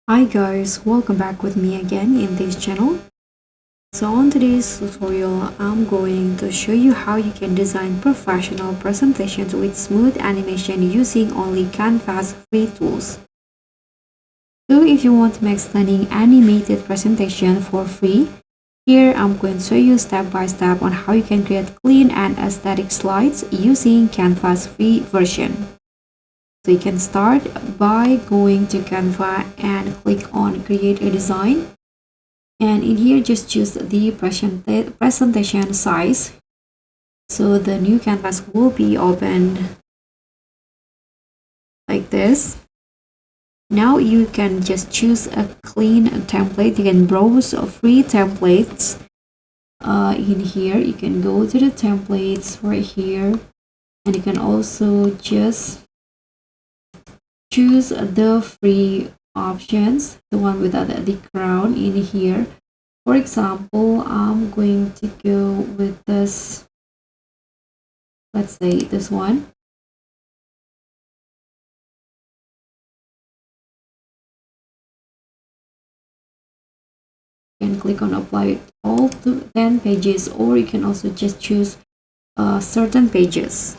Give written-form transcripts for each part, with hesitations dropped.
Hi guys, welcome back with me again in this channel. So on today's tutorial, I'm going to show you how you can design professional presentations with smooth animation using only Canva's free tools. So if you want to make stunning animated presentation for free, here I'm going to show you step by step on how you can create clean and aesthetic slides using Canva's free version. So you can start by going to Canva and click on create a design, and in here just choose the presentation size. So the new canvas will be opened like this. Now you can just choose a clean template. You can browse free templates in here. You can go to the templates right here, and you can also just choose the free options, the one without the crown in here. For example, I'm going to go with this, let's say this one. You can click on apply all to 10 pages, or you can also just choose certain pages.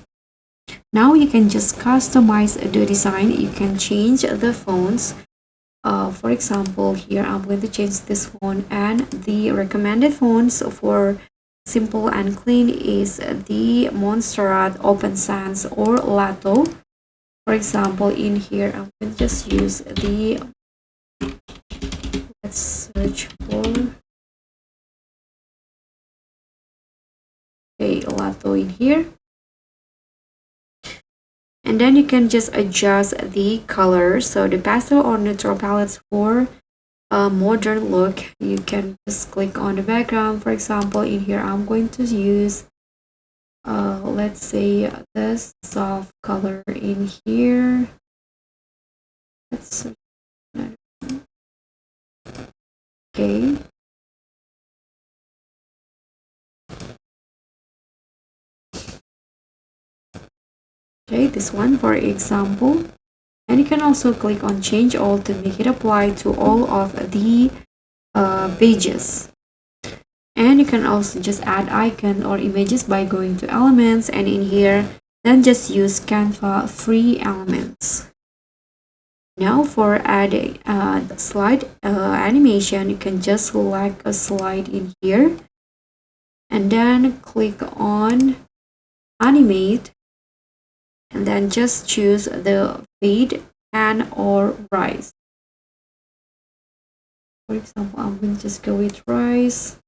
Now you can just customize the design. You can change the fonts. For example, here I'm going to change this font, and the recommended fonts for simple and clean is the Montserrat, Open Sans, or Lato. For example, in here I'm going to just use the, let's search for Lato in here. And then you can just adjust the color. So the pastel or neutral palettes for a modern look, you can just click on the background. For example, in here I'm going to use let's say this soft color in here. Let's okay. Okay, this one for example. And you can also click on change all to make it apply to all of the pages. And you can also just add icon or images by going to elements, and in here then just use Canva free elements. Now for adding slide animation, you can just select a slide in here and then click on animate, and then just choose the fade, pan, or rise. For example, I'm going to just go with rise,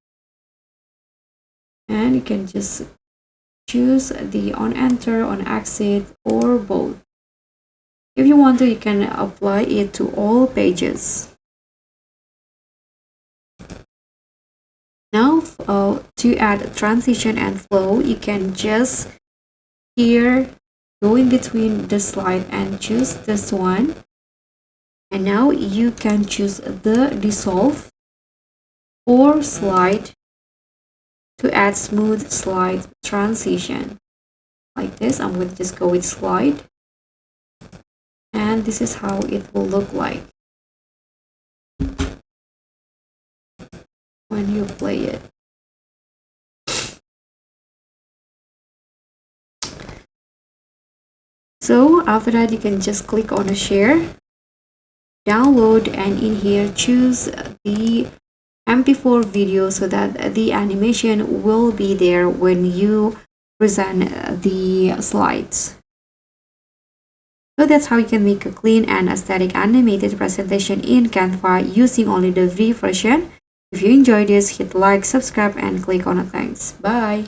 and you can just choose the on enter, on exit, or both. If you want to, you can apply it to all pages. Now to add transition and flow, you can just here go in between the slide and choose this one. And now you can choose the dissolve or slide to add smooth slide transition. Like this, I'm going to just go with slide. And this is how it will look like when you play it. So after that, you can just click on a share, download, and in here choose the MP4 video so that the animation will be there when you present the slides. So that's how you can make a clean and aesthetic animated presentation in Canva using only the free version. If you enjoyed this, hit like, subscribe, and click on the thanks. Bye!